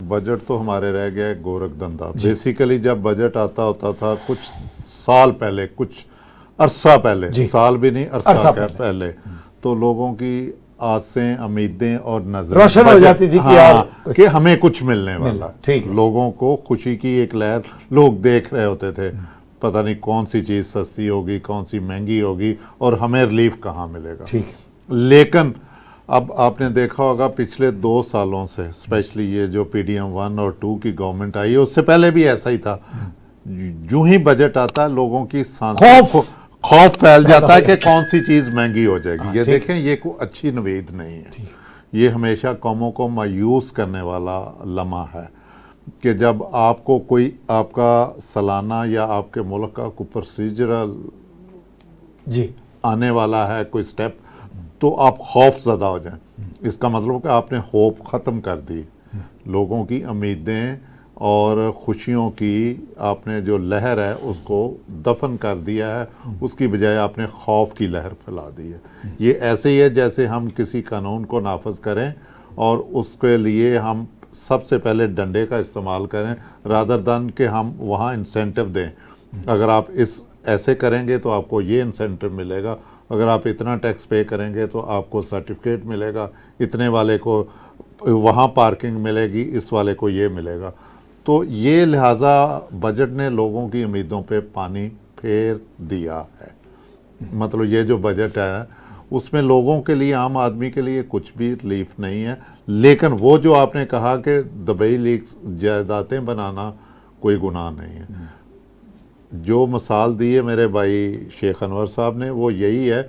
Budget تو ہمارے رہ گیا گورکھ دھندا. بیسیکلی جب بجٹ آتا ہوتا تھا کچھ سال پہلے, کچھ عرصہ پہلے, سال بھی نہیں عرصہ پہلے, تو لوگوں کی آسیں, امیدیں اور نظریں روشن ہو جاتی تھی کہ ہمیں کچھ ملنے والا. لوگوں کو خوشی کی ایک لہر لوگ دیکھ رہے ہوتے تھے, پتہ نہیں کون سی چیز سستی ہوگی, کون سی مہنگی ہوگی, اور ہمیں ریلیف کہاں ملے گا. لیکن اب آپ نے دیکھا ہوگا پچھلے 2 سالوں سے, اسپیشلی یہ جو پی ڈی ایم 1 اور 2 کی گورنمنٹ آئی ہے, اس سے پہلے بھی ایسا ہی تھا. جو ہی بجٹ آتا ہے لوگوں کی خوف پھیل جاتا ہے کہ کون سی چیز مہنگی ہو جائے گی. یہ دیکھیں, یہ کوئی اچھی نوید نہیں ہے. یہ ہمیشہ قوموں کو مایوس کرنے والا لمحہ ہے کہ جب آپ کو کوئی آپ کا سالانہ یا آپ کے ملک کا کوئی پروسیجرل آنے والا ہے, کوئی سٹیپ, تو آپ خوف زدہ ہو جائیں. اس کا مطلب کہ آپ نے ہوپ ختم کر دی. لوگوں کی امیدیں اور خوشیوں کی آپ نے جو لہر ہے اس کو دفن کر دیا ہے, اس کی بجائے آپ نے خوف کی لہر پھیلا دی ہے. یہ ایسے ہی ہے جیسے ہم کسی قانون کو نافذ کریں اور اس کے لیے ہم سب سے پہلے ڈنڈے کا استعمال کریں رادر دین کہ ہم وہاں انسینٹو دیں. اگر آپ ایسے کریں گے تو آپ کو یہ انسینٹو ملے گا, اگر آپ اتنا ٹیکس پے کریں گے تو آپ کو سرٹیفکیٹ ملے گا, اتنے والے کو وہاں پارکنگ ملے گی, اس والے کو یہ ملے گا. تو یہ لہٰذا بجٹ نے لوگوں کی امیدوں پہ پانی پھیر دیا ہے. مطلب یہ جو بجٹ ہے اس میں لوگوں کے لیے, عام آدمی کے لیے کچھ بھی ریلیف نہیں ہے. لیکن وہ جو آپ نے کہا کہ دبئی لیگز جائیدادیں بنانا کوئی گناہ نہیں ہے, جو مثال دی ہے میرے بھائی شیخ انور صاحب نے وہ یہی ہے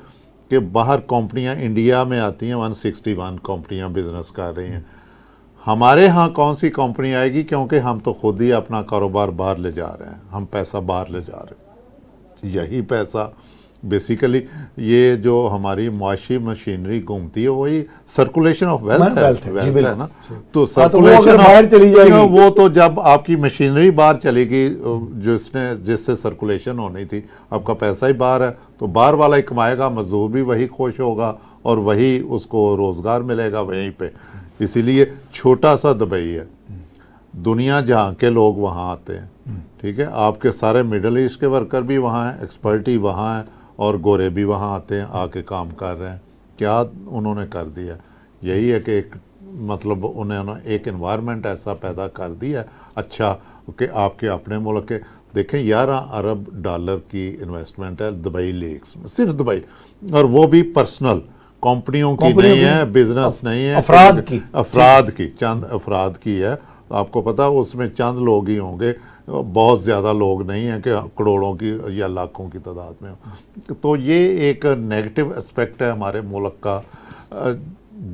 کہ باہر کمپنیاں انڈیا میں آتی ہیں, 161 کمپنیاں بزنس کر رہی ہیں. ہمارے ہاں کون سی کمپنی آئے گی, کیونکہ ہم تو خود ہی اپنا کاروبار باہر لے جا رہے ہیں, ہم پیسہ باہر لے جا رہے ہیں. یہی پیسہ بیسیکلی یہ جو ہماری معاشی مشینری گھومتی ہے وہی سرکولیشن آف ویلتھ ہے نا. تو سرکولیشن وہ تو جب آپ کی مشینری باہر چلے گی جس سے سرکولیشن ہونی تھی, آپ کا پیسہ ہی باہر ہے, تو باہر والا ہی کمائے گا, مزدور بھی وہی خوش ہوگا اور وہی اس کو روزگار ملے گا وہیں پہ. اسی لیے چھوٹا سا دبئی ہے, دنیا جہاں کے لوگ وہاں آتے ہیں. ٹھیک ہے, آپ کے سارے مڈل ایسٹ کے ورکر بھی وہاں ہیں, ایکسپرٹ ہی وہاں ہیں, اور گورے بھی وہاں آتے ہیں, آ کے کام کر رہے ہیں. کیا انہوں نے کر دیا؟ یہی ہے کہ ایک مطلب انہوں نے ایک انوائرمنٹ ایسا پیدا کر دیا اچھا کہ آپ کے اپنے ملک کے دیکھیں 11 ارب ڈالر کی انویسٹمنٹ ہے دبئی لیکس میں, صرف دبئی, اور وہ بھی پرسنل, کمپنیوں کی نہیں ہے, بزنس نہیں ہے, افراد کی چند افراد کی ہے. آپ کو پتا اس میں چند لوگ ہی ہوں گے, بہت زیادہ لوگ نہیں ہیں کہ کروڑوں کی یا لاکھوں کی تعداد میں. تو یہ ایک نیگیٹو اسپیکٹ ہے ہمارے ملک کا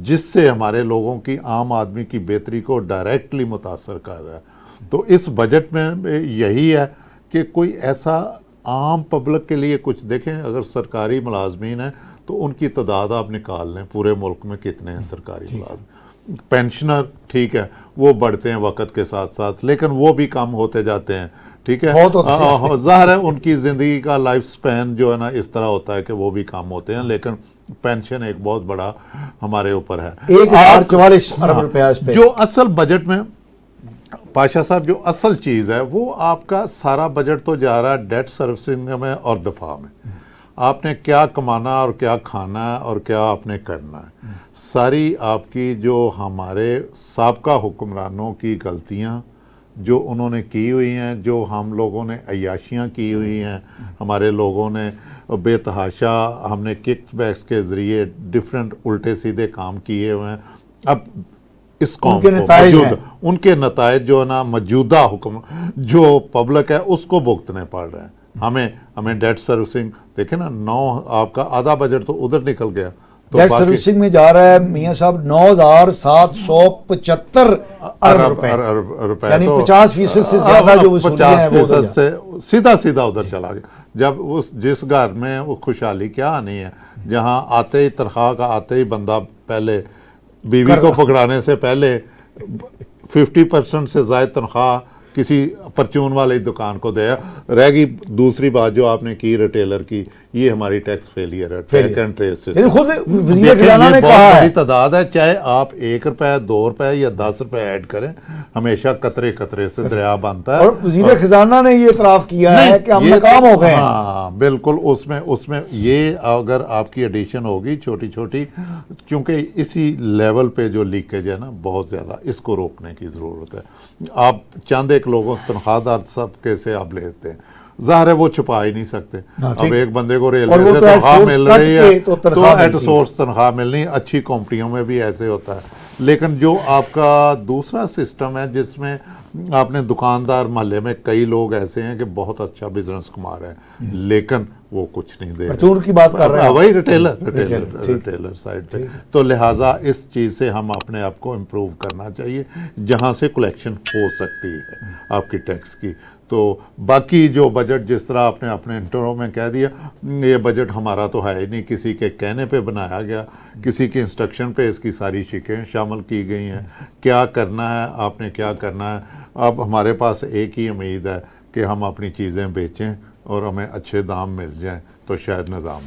جس سے ہمارے لوگوں کی, عام آدمی کی بہتری کو ڈائریکٹلی متاثر کر رہا ہے. تو اس بجٹ میں یہی ہے کہ کوئی ایسا عام پبلک کے لیے کچھ دیکھیں. اگر سرکاری ملازمین ہیں تو ان کی تعداد آپ نکال لیں پورے ملک میں کتنے ہیں سرکاری ملازم. پینشنر ٹھیک ہے وہ بڑھتے ہیں وقت کے ساتھ ساتھ, لیکن وہ بھی کم ہوتے جاتے ہیں. ٹھیک ہے, ظاہر ہے ان کی زندگی کا لائف سپین جو ہے نا اس طرح ہوتا ہے کہ وہ بھی کم ہوتے ہیں, لیکن پینشن ایک بہت بڑا ہمارے اوپر ہے. 1,44 ارب روپے جو اصل بجٹ میں پاشا صاحب, جو اصل چیز ہے وہ آپ کا سارا بجٹ تو جا رہا ہے ڈیٹ سروسنگ میں اور دفاع میں. آپ نے کیا کمانا اور کیا کھانا ہے اور کیا آپ نے کرنا ہے. ساری آپ کی جو ہمارے سابقہ حکمرانوں کی غلطیاں جو انہوں نے کی ہوئی ہیں, جو ہم لوگوں نے عیاشیاں کی ہوئی ہیں, ہمارے لوگوں نے بے تحاشا, ہم نے کک بیکس کے ذریعے ڈیفرنٹ الٹے سیدھے کام کیے ہوئے ہیں. اب اس قوم کو ان کے نتائج جو ہے نا موجودہ حکم جو پبلک ہے اس کو بھگتنے پڑ رہے ہیں. ہمیں ڈیٹ سروسنگ دیکھیں نا, 9 آپ کا آدھا بجٹ تو ادھر نکل گیا. ڈیٹ سروسنگ میں جا رہا ہے میاں صاحب 9,775 ارب روپے, یعنی 50% سے زیادہ جو وصولیاں ہیں 50% سے سیدھا ادھر چلا گیا. جب جس گھر میں وہ خوشحالی کیا آنی ہے, جہاں آتے ہی تنخواہ کا آتے ہی بندہ پہلے بیوی کو پکڑانے سے پہلے 50% سے زائد تنخواہ کسی پرچون والی دکان کو دیا. رہ گئی دوسری بات جو آپ نے کی ریٹیلر کی, یہ ہماری ٹیکس فیلئر ہے، Failure. ٹریک اینڈ ٹریس یعنی سسٹم. خود وزیر دیکھیں، خزانہ یہ نے بہت کہا بڑی ہے، تعداد ہے، چاہے آپ 1 روپے 2 روپے یا 10 روپے ایڈ کریں، ہمیشہ قطرے قطرے سے دریا بنتا ہے. اور وزیر خزانہ نے یہ اعتراف کیا ہے کہ ہم یہ ناکام تو- ہو گئے ہیں. ہاں بالکل، اس میں یہ اگر آپ کی ایڈیشن ہوگی چھوٹی چھوٹی، کیونکہ اسی لیول پہ جو لیکیج ہے نا بہت زیادہ، اس کو روکنے کی ضرورت ہے. آپ چند ایک لوگوں سے تنخواہ دار سب کیسے آپ لیتے ہیں، ظاہر ہے وہ چھپا ہی نہیں سکتے. اب ایک بندے کو ریلوے سے تنخواہ مل رہی ہے تو ایٹ سورس تنخواہ ملنی، اچھی کمپنیوں میں بھی ایسے ہوتا ہے. لیکن جو آپ کا دوسرا سسٹم ہے جس میں آپ نے دکاندار، محلے میں کئی لوگ ایسے ہیں کہ بہت اچھا بزنس کما رہے ہیں لیکن وہ کچھ نہیں دے پرچون کی بات کر رہے ہیں، وہی ریٹیلر سائڈ پہ. تو لہٰذا اس چیز سے ہم اپنے آپ کو امپروو کرنا چاہیے جہاں سے کلیکشن ہو سکتی ہے آپ کی ٹیکس کی. تو باقی جو بجٹ جس طرح آپ نے اپنے انٹرو میں کہہ دیا، یہ بجٹ ہمارا تو ہے ہی نہیں، کسی کے کہنے پہ بنایا گیا، کسی کے انسٹرکشن پہ اس کی ساری شکیں شامل کی گئی ہیں. کیا کرنا ہے آپ نے، کیا کرنا ہے. اب ہمارے پاس ایک ہی امید ہے کہ ہم اپنی چیزیں بیچیں اور ہمیں اچھے دام مل جائیں تو شاید نظام